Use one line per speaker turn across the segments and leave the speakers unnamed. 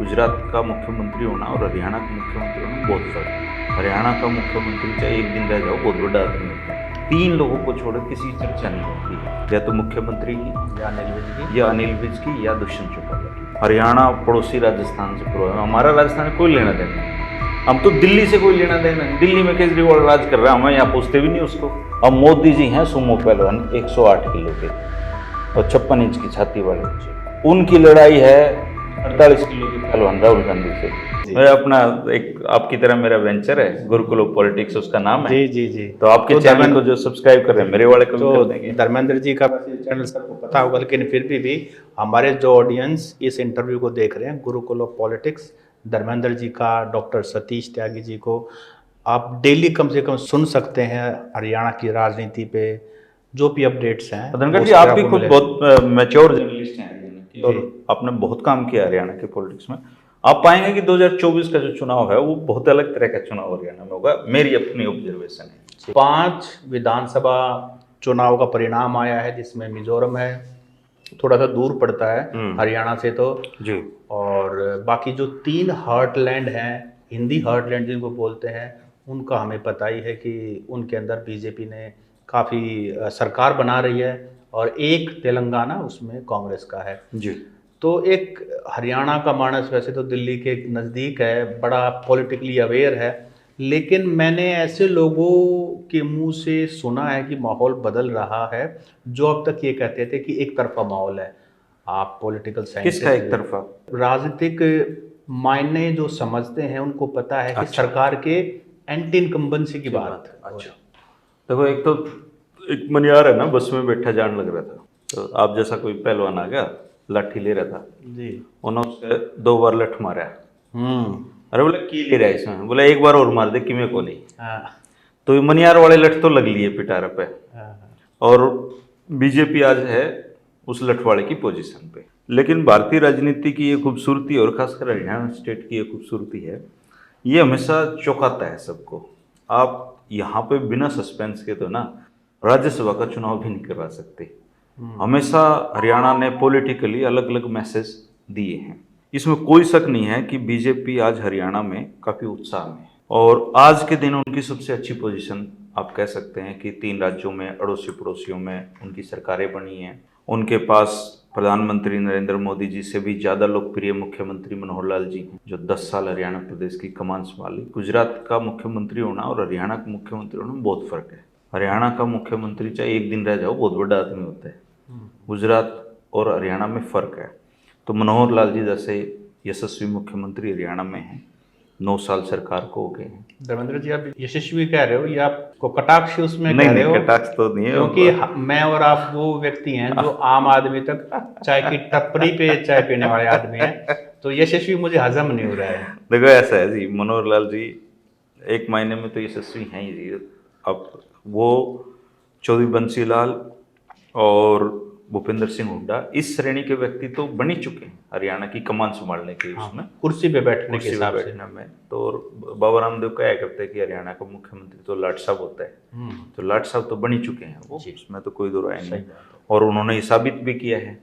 गुजरात का मुख्यमंत्री होना और हरियाणा का मुख्यमंत्री होना बहुत फर्क है। हरियाणा का मुख्यमंत्री चाहे एक दिन रह जाओ बहुत बड़ा आदमी होता है। 3 लोगों को छोड़ किसी चर्चा नहीं होती है, या तो मुख्यमंत्री की, या अनिल विज की, या दुष्यंत चौटाला की। हरियाणा पड़ोसी राजस्थान से प्रो है, हमारा राजस्थान में कोई लेना देना नहीं। हम तो दिल्ली से कोई लेना देना नहीं। दिल्ली में केजरीवाल राज कर रहा है, हमें यहाँ पूछते भी नहीं उसको। अब मोदी जी हैं सुमो पहलवान 108 किलो के और 56 इंच की छाती वाले, उनकी लड़ाई है 48 किलो की पहलवान राहुल गांधी से। मैं अपना एक आपकी तरह मेरा वेंचर है गुरुकुल ऑफ पॉलिटिक्स, उसका नाम है।
जी।
तो आपके चैनल को जो सब्सक्राइब कर रहे हैं मेरे वाले को भी
तो
कर देंगे।
धर्मेंद्र जी का चैनल सबको पता होगा, लेकिन फिर भी हमारे जो ऑडियंस इस इंटरव्यू को देख रहे हैं, गुरुकुल ऑफ पॉलिटिक्स धर्मेंद्र जी का, डॉक्टर सतीश त्यागी जी को आप डेली कम से कम सुन सकते हैं। हरियाणा की राजनीति पे जो भी अपडेट्स हैं,
धनखड़ जी, आप भी खुद बहुत मैच्योर जर्नलिस्ट हैं हरियाणा के, और आपने बहुत काम किया हरियाणा के पॉलिटिक्स में। आप पाएंगे कि 2024 का जो चुनाव है वो बहुत अलग तरह का चुनाव हरियाणा में होगा, मेरी अपनी ऑब्जर्वेशन है।
5 विधानसभा चुनाव का परिणाम आया है, जिसमें मिजोरम है, थोड़ा सा दूर पड़ता है हरियाणा से तो
जी,
और बाकी जो 3 हार्टलैंड हैं, हिंदी हार्टलैंड जिनको बोलते हैं, उनका हमें पता ही है कि उनके अंदर बीजेपी ने काफ़ी सरकार बना रही है, और एक तेलंगाना उसमें कांग्रेस का है
जी।
तो एक हरियाणा का मानस वैसे तो दिल्ली के नज़दीक है, बड़ा पॉलिटिकली अवेयर है, लेकिन मैंने ऐसे लोगों के मुंह से सुना है कि माहौल बदल रहा है, जो अब तक ये कहते थे कि एक तरफा माहौल है। आप पॉलिटिकल साइंस
किसका एक तरफा?
राजनीतिक मायने जो समझते हैं उनको पता है कि सरकार के एंटी इनकम्बेंसी की बात।
अच्छा, देखो, एक तो एक मनियार है ना, बस में बैठा जान लग रहा था, तो आप जैसा कोई पहलवान आ गया, लाठी ले रहा था
जी,
उन्होंने उससे 2 बार लठ मारा। अरे बोले की ले रहा है इसमें, बोले एक बार और मार दे कि में को नहीं। तो ये मनियार वाले लठ तो लग लिए पिटारा पे, और बीजेपी आज है उस लठ वाले की पोजीशन पे। लेकिन भारतीय राजनीति की ये खूबसूरती, और खासकर हरियाणा स्टेट की ये खूबसूरती है, ये हमेशा चौंकाता है सबको। आप यहाँ पे बिना सस्पेंस के तो ना राज्यसभा का चुनाव भी नहीं करवा सकते। हमेशा हरियाणा ने पॉलिटिकली अलग अलग मैसेज दिए हैं, इसमें कोई शक नहीं है कि बीजेपी आज हरियाणा में काफ़ी उत्साह में है, और आज के दिन उनकी सबसे अच्छी पोजीशन आप कह सकते हैं कि 3 राज्यों में अड़ोसी पड़ोसियों में उनकी सरकारें बनी हैं। उनके पास प्रधानमंत्री नरेंद्र मोदी जी से भी ज़्यादा लोकप्रिय मुख्यमंत्री मनोहर लाल जी हैं, जो 10 साल हरियाणा प्रदेश की कमान संभाली। गुजरात का मुख्यमंत्री होना और हरियाणा का मुख्यमंत्री होना में बहुत फर्क है। हरियाणा का मुख्यमंत्री चाहे एक दिन रह जाओ बहुत बड़ा आदमी होता है, गुजरात और हरियाणा में फ़र्क है। तो मनोहर लाल जी जैसे यशस्वी मुख्यमंत्री हरियाणा में हैं, 9 साल सरकार को हो गए हैं।
धर्मेंद्र जी, आप यशस्वी कह रहे हो या आपको कटाक्ष उसमें
नहीं,
कह रहे हो?
कटाक्ष तो नहीं है,
क्योंकि मैं और आप वो व्यक्ति हैं जो आम आदमी तक चाय की टपरी पे चाय पीने वाले आदमी हैं, तो यशस्वी मुझे हजम नहीं हो रहा है।
देखो ऐसा है जी, मनोहर लाल जी एक मायने में तो यशस्वी हैं ही जी। अब वो चौधरी बंसीलाल और भूपेंद्र सिंह हुड्डा इस श्रेणी के व्यक्ति तो बन ही चुके हैं हरियाणा की कमान संभालने के उसमें,
कुर्सी पे बैठने के हिसाब से।
में तो बाबा रामदेव कहा करते हैं कि हरियाणा का मुख्यमंत्री तो लाट साहब होता है, तो लाट साहब तो बन ही चुके हैं वो, उसमें तो कोई दो राय नहीं। और उन्होंने ये साबित भी किया है,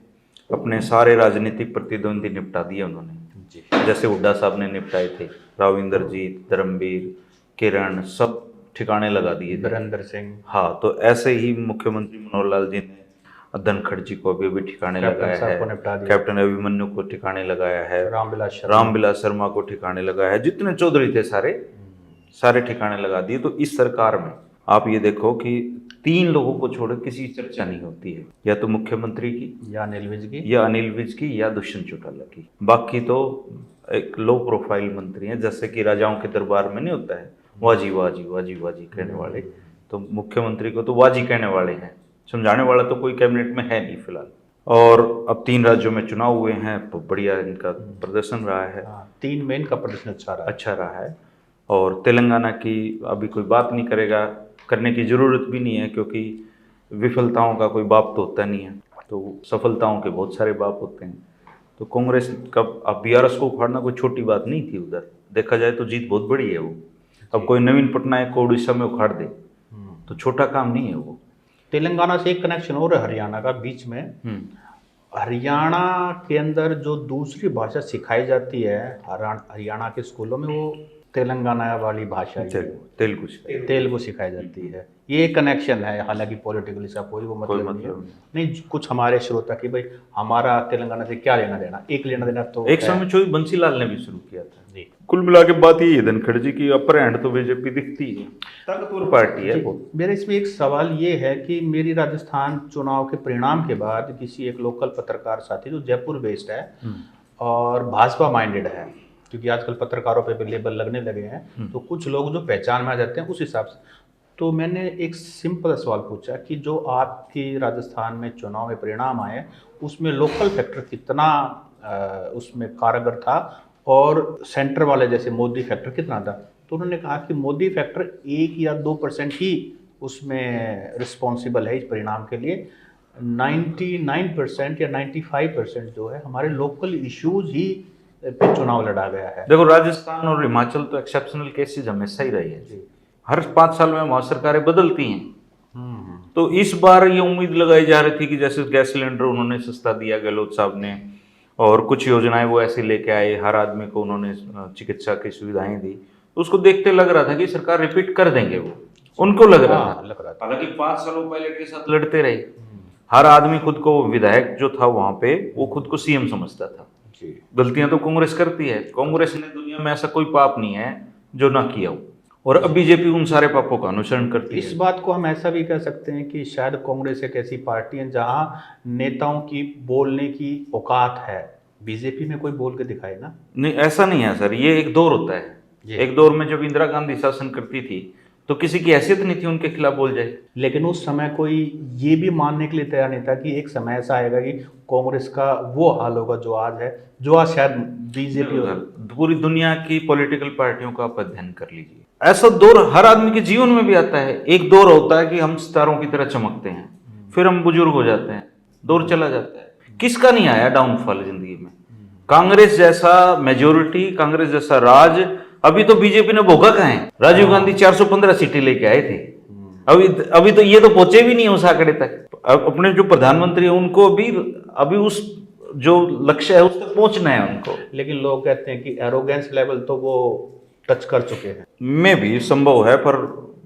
अपने सारे राजनीतिक प्रतिद्वंदी निपटा दिए उन्होंने। जैसे हुड्डा साहब ने निपटाए थे, राव इंद्रजीत, धर्मवीर, किरण, सब ठिकाने लगा दिए,
वीरेंद्र सिंह।
हाँ, तो ऐसे ही मुख्यमंत्री मनोहर लाल जी ने धनखड़ जी को अभी ठिकाने लगाया है, कैप्टन अभिमन्यु को ठिकाने लगाया है, रामविलास शर्मा को ठिकाने लगाया है, जितने चौधरी थे सारे ठिकाने लगा दिए। तो इस सरकार में आप ये देखो कि 3 लोगों को छोड़ किसी चर्चा नहीं होती है, या तो मुख्यमंत्री की,
या अनिल विज की,
या दुष्यंत चौटाला की। बाकी तो एक लो प्रोफाइल मंत्री हैं, जैसे कि राजाओं के दरबार में नहीं होता है वाजी वाजी वाजी वाजी कहने वाले, तो मुख्यमंत्री को तो वाजी कहने वाले हैं, समझाने वाला तो कोई कैबिनेट में है नहीं फिलहाल। और अब 3 राज्यों में चुनाव हुए हैं, तो बढ़िया इनका प्रदर्शन रहा है।
3 में इनका प्रदर्शन
अच्छा रहा है। और तेलंगाना की अभी कोई बात नहीं करेगा, करने की ज़रूरत भी नहीं है, क्योंकि विफलताओं का कोई बाप तो होता नहीं है, तो सफलताओं के बहुत सारे बाप होते हैं। तो कांग्रेस का अब बीआरएस को उखाड़ना कोई छोटी बात नहीं थी, उधर देखा जाए तो जीत बहुत बड़ी है वो। अब कोई नवीन पटनायक को उड़ीसा में उखाड़ दे तो छोटा काम नहीं है वो।
तेलंगाना से एक कनेक्शन और है हरियाणा का बीच में, हरियाणा के अंदर जो दूसरी भाषा सिखाई जाती है हरियाणा के स्कूलों में, वो तेलंगाना वाली भाषा ही है। तेलुगु सिखाई जाती है। ये कनेक्शन है, हालांकि पॉलिटिकल इसका कोई वो मतलब नहीं है। नहीं, कुछ हमारे श्रोता की भाई हमारा तेलंगाना से क्या लेना देना, एक लेना देना तो
एक समय में चौधरी बंसीलाल ने भी शुरू किया था
जी।
कुल मिला के बात यही है धनखड़ जी की, अपर हैंड तो बीजेपी दिखती है, ताकतवर पार्टी है वो।
मेरा इसमें एक सवाल ये है कि मेरी राजस्थान चुनाव के परिणाम के बाद किसी एक लोकल पत्रकार साथी जो जयपुर बेस्ड है और भाजपा माइंडेड है, क्योंकि आजकल पत्रकारों पे भी लेबल लगने लगे हैं, तो कुछ लोग जो पहचान में आ जाते हैं उस हिसाब से, तो मैंने एक सिंपल सवाल पूछा कि जो आपकी राजस्थान में चुनाव में परिणाम आए उसमें लोकल फैक्टर कितना उसमें कारगर था और सेंटर वाले जैसे मोदी फैक्टर कितना था। तो उन्होंने कहा कि मोदी फैक्टर 1 या 2% ही उसमें रिस्पॉन्सिबल है इस परिणाम के लिए, 99% या 95% जो है हमारे लोकल इश्यूज ही पे चुनाव लड़ा गया है।
देखो राजस्थान और हिमाचल तो एक्सेप्शनल केसेस हमेशा ही रही है, हर 5 साल में वहां सरकारें बदलती हैं। तो इस बार ये उम्मीद लगाई जा रही थी कि जैसे गैस सिलेंडर उन्होंने सस्ता दिया गहलोत साहब ने, और कुछ योजनाएं वो ऐसी लेके आए, हर आदमी को उन्होंने चिकित्सा की सुविधाएं दी, तो उसको देखते लग रहा था कि सरकार रिपीट कर देंगे, वो उनको लग रहा था। हालांकि 5 सालों पायलट के साथ लड़ते रहे, हर आदमी खुद को, विधायक जो था वहां पे वो खुद को सीएम समझता था। गलतियां तो कांग्रेस करती है, कांग्रेस ने दुनिया में ऐसा कोई पाप नहीं है जो ना किया हो, और अब बीजेपी उन सारे पापों का अनुसरण करती है।
इस बात को हम ऐसा भी कह सकते हैं कि शायद कांग्रेस एक ऐसी पार्टी है जहां नेताओं की बोलने की औकात है, बीजेपी में कोई बोल के दिखाए ना।
नहीं, ऐसा नहीं है सर, ये एक दौर होता है। एक दौर में जब इंदिरा गांधी शासन करती थी तो किसी की हैसियत नहीं थी उनके खिलाफ बोल जाए,
लेकिन उस समय कोई ये भी मानने के लिए तैयार नहीं था कि एक समय ऐसा आएगा कि कांग्रेस का वो हाल होगा जो आज है, जो आज शायद बीजेपी।
पूरी दुनिया की पॉलिटिकल पार्टियों का आप अध्ययन कर लीजिए, ऐसा दौर हर आदमी के जीवन में भी आता है। एक दौर होता है कि हम सितारों की तरह चमकते हैं, फिर हम बुजुर्ग हो जाते हैं, दौर चला जाता है। किसका नहीं आया डाउनफॉल जिंदगी में? कांग्रेस जैसा मेजोरिटी, कांग्रेस जैसा राज अभी तो बीजेपी ने भोगा कहाँ है? राजीव गांधी 415 सीटें लेके आए थे, अभी तो ये तो पहुंचे भी नहीं उस आंकड़े तक। अपने जो प्रधानमंत्री है उनको अभी उस जो लक्ष्य है उस तक पहुंचना है उनको।
लेकिन लोग कहते हैं कि एरोगेंस लेवल तो वो टच कर चुके हैं।
में भी संभव है, पर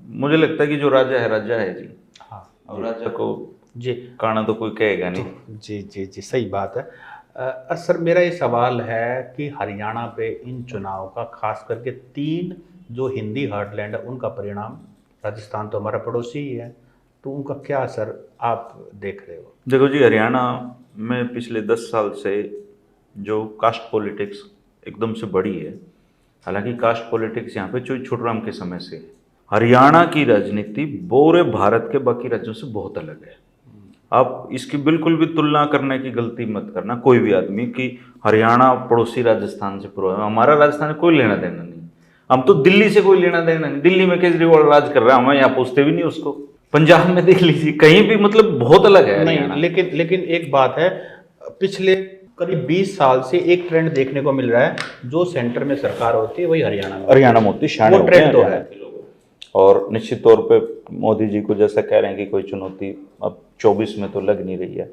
मुझे लगता है कि जो राजा है जी।
हाँ,
और राजा को
जी
कहना तो कोई कहेगा नहीं।
जी जी जी, सही बात है। सर मेरा ये सवाल है कि हरियाणा पे इन चुनाव का खास करके 3 जो हिंदी हार्टलैंड है उनका परिणाम, राजस्थान तो हमारा पड़ोसी ही है, तो उनका क्या असर आप देख रहे हो?
देखो जी, हरियाणा में पिछले 10 साल से जो कास्ट पॉलिटिक्स एकदम से बढ़ी है, हालांकि कास्ट पॉलिटिक्स यहाँ पे छोटूराम के समय से है। हरियाणा की राजनीति पूरे भारत के बाकी राज्यों से बहुत अलग है। आप इसकी बिल्कुल भी तुलना करने की गलती मत करना कोई भी आदमी कि हरियाणा पड़ोसी राजस्थान से हमारा राजस्थान से कोई लेना देना नहीं। हम तो दिल्ली से कोई लेना देना नहीं, दिल्ली में केजरीवाल राज कर रहा है, हमें यहाँ पूछते भी नहीं उसको। पंजाब में देख लीजिए, कहीं भी मतलब बहुत अलग है
नहीं। लेकिन एक बात है, पिछले करीब 20 साल से एक ट्रेंड देखने को मिल रहा है, जो सेंटर में सरकार होती है वही हरियाणा में होती है, वो ट्रेंड तो है।
और निश्चित तौर पे मोदी जी को जैसा कह रहे हैं कि कोई चुनौती अब 24 में तो लग नहीं रही है।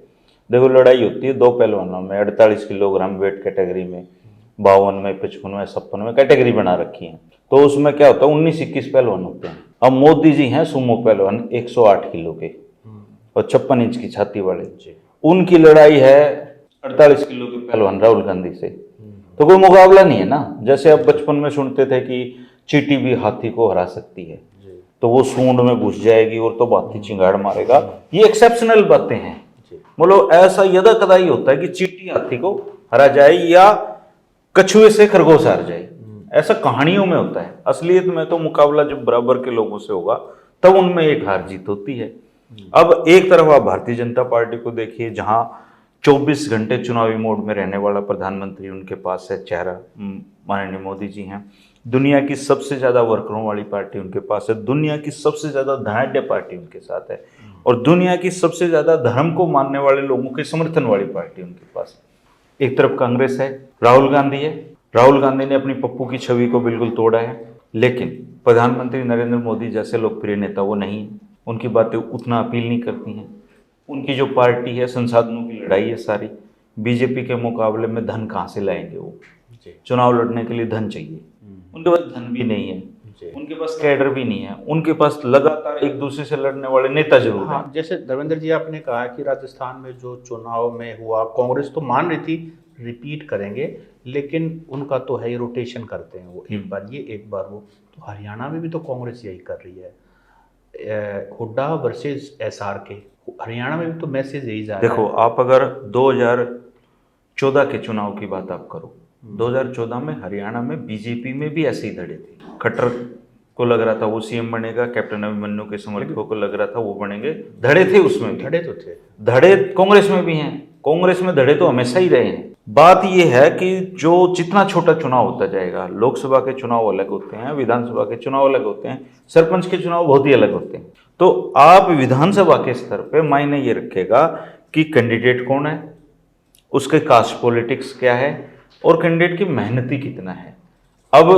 देखो लड़ाई होती है 2 पहलवानों में, 48 किलोग्राम वेट कैटेगरी में, 52 में, 55 में, 56 में कैटेगरी बना रखी है। तो उसमें क्या होता है, 19-21 पहलवान होते हैं। अब मोदी जी हैं सुमो पहलवान 108 किलो के और 56 इंच की छाती वाले, उनकी लड़ाई है 48 किलो के पहलवान राहुल गांधी से। तो कोई मुकाबला नहीं है ना। जैसे अब बचपन में सुनते थे कि चींटी भी हाथी को हरा सकती है, तो वो सूंड में घुस जाएगी और तो हाथी चिंगाड़ मारेगा। ये एक्सेप्शनल बातें हैं, मतलब ऐसा यदा कदाई होता है कि चींटी हाथी को हरा जाए या कछुए से खरगोश हार जाए, ऐसा कहानियों में होता है। असलियत में तो मुकाबला जब बराबर के लोगों से होगा तब उनमें एक हार जीत होती है। अब एक तरफ आप भारतीय जनता पार्टी को देखिए, जहां 24 घंटे चुनावी मोड में रहने वाला प्रधानमंत्री उनके पास है, चेहरा माननीय मोदी जी हैं। दुनिया की सबसे ज्यादा वर्करों वाली पार्टी उनके पास है, दुनिया की सबसे ज्यादा धनाढ्य पार्टी उनके साथ है, और दुनिया की सबसे ज्यादा धर्म को मानने वाले लोगों के समर्थन वाली पार्टी उनके पास है। एक तरफ कांग्रेस है, राहुल गांधी है। राहुल गांधी ने अपनी पप्पू की छवि को बिल्कुल तोड़ा है, लेकिन प्रधानमंत्री नरेंद्र मोदी जैसे लोकप्रिय नेता वो नहीं, उनकी बातें उतना अपील नहीं करती हैं। उनकी जो पार्टी है, संसाधनों की लड़ाई है सारी। बीजेपी के मुकाबले में धन कहाँ से लाएंगे वो?
जी
चुनाव लड़ने के लिए धन चाहिए, उनके पास धन भी नहीं है,
जी।
उनके पास कैडर भी नहीं है, उनके पास लगातार एक दूसरे से लड़ने वाले नेता जरूर हैं।
हाँ, जैसे धर्मेंद्र जी आपने कहा कि राजस्थान में जो चुनाव में हुआ, कांग्रेस तो मान रही थी रिपीट करेंगे, लेकिन उनका तो है ही, रोटेशन करते हैं वो, एक बार ये एक बार वो। तो हरियाणा में भी तो कांग्रेस यही कर रही है, हुड्डा वर्सेस एसआर के। हरियाणा में भी तो मैसेज यही जा रहा
देखो,
है।
आप अगर 2014 के चुनाव की बात आप करो, 2014 में हरियाणा में बीजेपी में भी ऐसे ही धड़े थे। खट्टर को लग रहा था वो सीएम बनेगा, कैप्टन अभिमन्यु के समर्थकों को लग रहा था वो बनेंगे, धड़े थे उसमें भी।
धड़े तो थे,
धड़े कांग्रेस में भी हैं, कांग्रेस में धड़े तो हमेशा ही रहे हैं। बात यह है कि जो जितना छोटा चुनाव होता जाएगा, लोकसभा के चुनाव अलग होते हैं, विधानसभा के चुनाव अलग होते हैं, सरपंच के चुनाव बहुत ही अलग होते हैं। तो आप विधानसभा के स्तर पे मायने ये रखेगा कि कैंडिडेट कौन है, उसके कास्ट पॉलिटिक्स क्या है, और कैंडिडेट की मेहनती कितना है। अब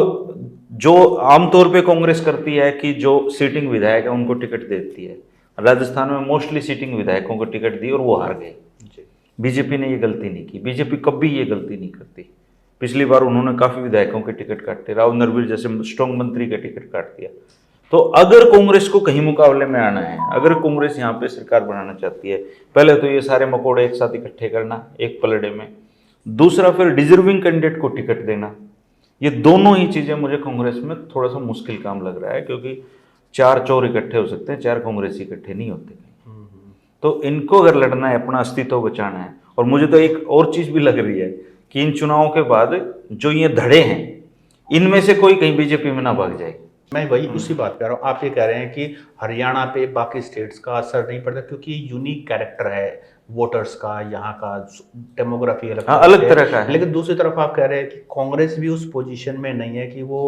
जो आमतौर पे कांग्रेस करती है कि जो सीटिंग विधायक है उनको टिकट देती है, राजस्थान में मोस्टली सीटिंग विधायकों को टिकट दी और वो हार गए। बीजेपी ने ये गलती नहीं की, बीजेपी कभी ये गलती नहीं करती। पिछली बार उन्होंने काफी विधायकों के टिकट काटे, राव नरवीर जैसे स्ट्रॉन्ग मंत्री का टिकट काट दिया। तो अगर कांग्रेस को कहीं मुकाबले में आना है, अगर कांग्रेस यहाँ पे सरकार बनाना चाहती है, पहले तो ये सारे मकोड़े एक साथ इकट्ठे करना एक पलड़े में, दूसरा फिर डिजर्विंग कैंडिडेट को टिकट देना। ये दोनों ही चीजें मुझे कांग्रेस में थोड़ा सा मुश्किल काम लग रहा है, क्योंकि 4 चोर इकट्ठे हो सकते हैं, 4 कांग्रेसी इकट्ठे नहीं होते। तो इनको अगर लड़ना है, अपना अस्तित्व बचाना है, और मुझे तो एक और चीज भी लग रही है कि इन चुनावों के बाद जो ये धड़े हैं, इनमें से कोई कहीं बीजेपी में ना भाग जाए।
मैं वही उसी बात कह रहा हूँ। आप ये कह रहे हैं कि हरियाणा पे बाकी स्टेट्स का असर नहीं पड़ता, क्योंकि यूनिक कैरेक्टर है वोटर्स का, यहाँ का डेमोग्राफी अलग
अलग तरह का है।
लेकिन दूसरी तरफ आप कह रहे हैं कि कांग्रेस भी उस पोजीशन में नहीं है कि वो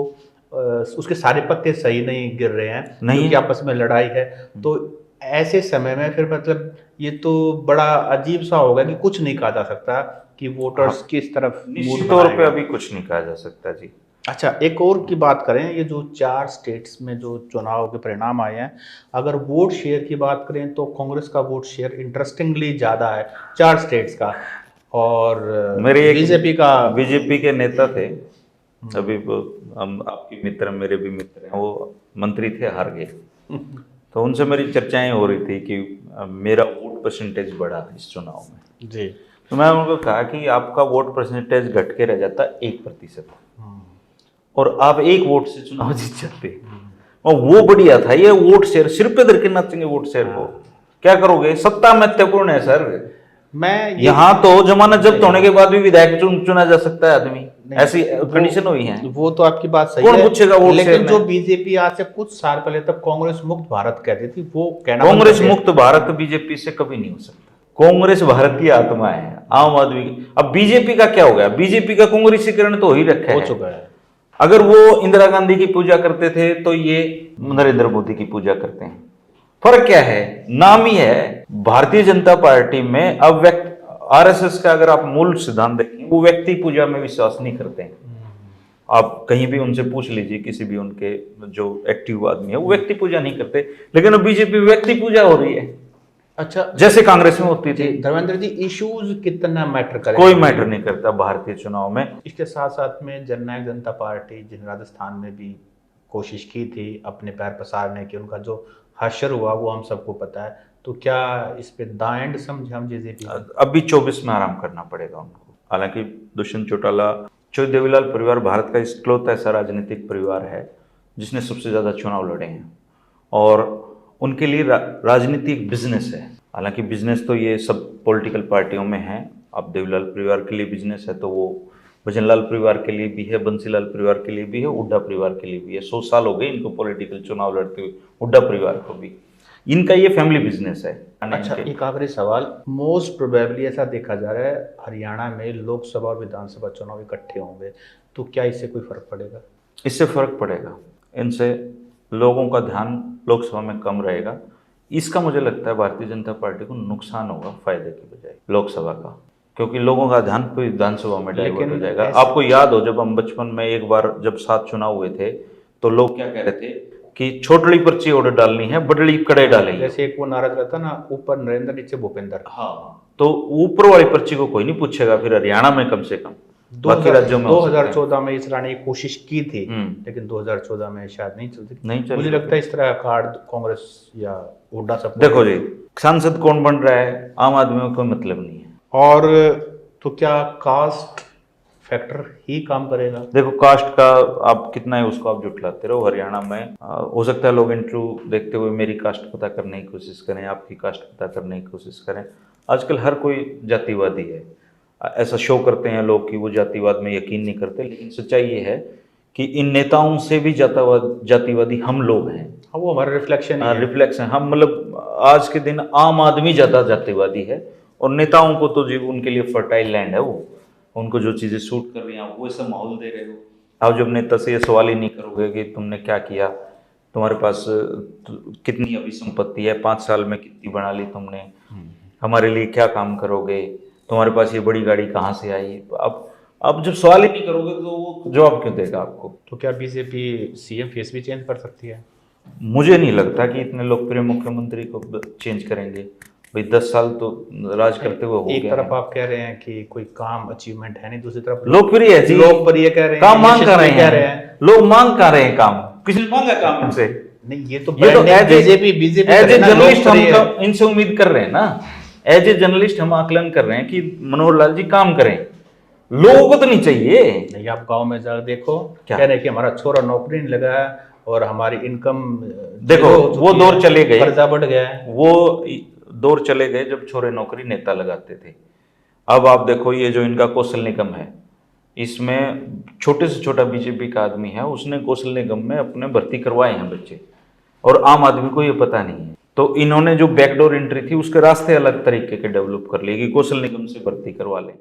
उसके सारे पत्ते सही नहीं गिर रहे हैं, क्योंकि आपस में लड़ाई है। तो ऐसे समय में फिर मतलब ये तो बड़ा अजीब सा होगा कि कुछ नहीं कहा जा सकता कि वोटर्स किस तरफ
निश्चित तौर पे अभी कुछ नहीं कहा जा सकता जी।
अच्छा, एक और की बात करें, ये जो 4 स्टेट्स में जो चुनाव के परिणाम आए हैं, अगर वोट शेयर की बात करें तो कांग्रेस का वोट शेयर इंटरेस्टिंगली ज़्यादा है 4 स्टेट्स का, और
मेरे
बीजेपी
के नेता थे, अभी हम आपके मित्र, मेरे भी मित्र हैं, वो मंत्री थे, हार गए। तो उनसे मेरी चर्चाएं हो रही थी कि मेरा वोट परसेंटेज बढ़ा इस चुनाव में
जी।
तो मैं उनको कहा कि आपका वोट परसेंटेज घट के रह जाता 1%, और आप 1 वोट से चुनाव जीत जाते, और वो बढ़िया था। ये वोट शेयर सिर पे धर के नाचेंगे वोट शेयर को, क्या करोगे? सत्ता महत्वपूर्ण है सर।
मैं
यहाँ तो जमानत जब्त होने के बाद भी विधायक चुना जा सकता है आदमी, ऐसी कंडीशन हुई है।
वो तो आपकी बात सही
कौन
है,
पूछेगा वोट शेयर
लेकिन
में?
जो बीजेपी आज से कुछ साल पहले तक कांग्रेस मुक्त भारत कहती थी, वो कहना
कांग्रेस मुक्त भारत बीजेपी से कभी नहीं हो सकता। कांग्रेस भारत की आत्मा है, आम आदमी की। अब बीजेपी का क्या हो गया? बीजेपी का कांग्रेसीकरण तो हो ही रखा
हो
है।
चुका है।
अगर वो इंदिरा गांधी की पूजा करते थे तो ये नरेंद्र मोदी की पूजा करते हैं। फर्क क्या है? नाम ही है। भारतीय जनता पार्टी में अब आरएसएस का अगर आप मूल सिद्धांत देखें, वो व्यक्ति पूजा में विश्वास नहीं करते हैं। आप कहीं भी उनसे पूछ लीजिए, किसी भी उनके जो एक्टिव आदमी है, वो व्यक्ति पूजा नहीं करते। लेकिन अब बीजेपी व्यक्ति पूजा हो रही है,
अच्छा,
जैसे कांग्रेस में होती थी।
धर्मेंद्र जी, इश्यूज कितना मैटर करें?
कोई मैटर नहीं करता भारतीय चुनाव में।
इसके साथ साथ में जननायक जनता पार्टी, जिन राजस्थान में भी कोशिश की थी अपने पैर पसारने की, उनका जो हश्र हुआ वो हम सबको पता है। तो क्या इस पे द एंड समझे हम जेजेपी?
अभी 24 में आराम करना पड़ेगा उनको। हालांकि दुष्यंत चौटाला, चौधरी देवीलाल परिवार भारत का इकलौता ऐसा राजनीतिक परिवार है जिसने सबसे ज्यादा चुनाव लड़े हैं, और उनके लिए राजनीति एक बिजनेस है। हालांकि बिजनेस तो ये सब पॉलिटिकल पार्टियों में है। अब देवीलाल परिवार के लिए बिजनेस है तो वो भजनलाल परिवार के लिए भी है, बंसीलाल परिवार के लिए भी है, हुड्डा परिवार के लिए भी है। 100 साल हो गए इनको पॉलिटिकल चुनाव लड़ते हुए, हुड्डा परिवार को भी। इनका ये फैमिली बिजनेस है।
अच्छा, एक आखिरी सवाल, मोस्ट प्रोबेबली ऐसा देखा जा रहा है हरियाणा में लोकसभा और विधानसभा चुनाव इकट्ठे होंगे, तो क्या इससे कोई फर्क पड़ेगा?
इससे फर्क पड़ेगा, इनसे लोगों का ध्यान लोकसभा में कम रहेगा। इसका मुझे लगता है भारतीय जनता पार्टी को नुकसान होगा फायदे की बजाय लोकसभा का, क्योंकि लोगों का ध्यान विधानसभा में डाइवर्ट हो जाएगा। आपको याद हो, जब हम बचपन में एक बार जब 7 चुनाव हुए थे तो लोग क्या कह रहे थे कि छोटड़ी पर्ची ऑर्डर डालनी है, बड़ड़ी कड़े डालेंगे।
जैसे एक वो नारा रहता ना, ऊपर नरेंद्र नीचे भूपेंद्र।
हाँ, तो ऊपर वाली पर्ची को कोई नहीं पूछेगा फिर हरियाणा में कम से कम, बाकी राज्यों में
2014 में इस रानी की कोशिश की थी,
लेकिन
2014 में शायद नहीं चलती।
चली।
मुझे लगता है इस तरह कार्ड कांग्रेस या हुड्डा सब
देखो जी, सांसद कौन बन रहा है आम आदमी को कोई मतलब नहीं है।
और तो क्या कास्ट फैक्टर ही काम करेगा?
देखो, कास्ट का आप कितना है उसको आप जुटलाते रहो। हरियाणा में हो सकता है लोग इंटरव्यू देखते हुए मेरी कास्ट पता करने की कोशिश करें, आपकी कास्ट पता करने की कोशिश करें। आजकल हर कोई जातिवादी है, ऐसा शो करते हैं लोग कि वो जातिवाद में यकीन नहीं करते, लेकिन सच्चाई ये है कि इन नेताओं से भी जातिवादी हम लोग हैं।
हाँ, वो हमारा रिफ्लेक्शन है।
रिफ्लेक्शन, हम मतलब आज के दिन आम आदमी ज़्यादा जातिवादी है, और नेताओं को तो जी उनके लिए फर्टाइल लैंड है, वो उनको जो चीज़ें सूट कर रही हैं वो ऐसा माहौल दे रहे हो। आप जब नेता से ये सवाल ही नहीं करोगे कि तुमने क्या किया, तुम्हारे पास कितनी अभी संपत्ति है, 5 साल में कितनी बना ली तुमने, हमारे लिए क्या काम करोगे, तुम्हारे पास ये बड़ी गाड़ी कहाँ से आई, अब जब सवाल ही नहीं करोगे तो वो जवाब क्यों देगा आपको?
तो क्या बीजेपी सीएम फेस भी चेंज कर सकती है?
मुझे नहीं लगता कि इतने लोकप्रिय मुख्यमंत्री को चेंज करेंगे भाई। 10 साल तो राज करते हुए हो गया।
एक तरफ आप कह रहे हैं कि कोई काम अचीवमेंट है नहीं, दूसरी तरफ
लोकप्रिय है जी,
लोग पर ये कह रहे हैं,
काम मांग कर रहे
कह रहे हैं।
लोग मांग कर रहे हैं काम, किसने मांगा काम इनसे?
नहीं, ये तो
बीजेपी एज ए जर्नलिस्ट हम
लोग
इनसे उम्मीद कर रहे हैं ना, एज ए जर्नलिस्ट हम आकलन कर रहे हैं कि मनोहर लाल जी काम करें, लोगों को तो नहीं चाहिए।
नहीं, आप गांव में जाकर देखो,
क्या
कह रहे हैं कि हमारा छोरा नौकरी नहीं लगा है और हमारी इनकम,
देखो वो दौर चले गए,
कर्जा बढ़ गया है।
वो दौर चले गए जब छोरे नौकरी नेता लगाते थे। अब आप देखो ये जो इनका कौशल निगम है, इसमें छोटे से छोटा बीजेपी का आदमी है, उसने कौशल निगम में अपने भर्ती करवाए हैं बच्चे, और आम आदमी को ये पता नहीं है। तो इन्होंने जो बैकडोर एंट्री थी उसके रास्ते अलग तरीके के डेवलप कर लिए कि कौशल निगम से भर्ती करवा लें।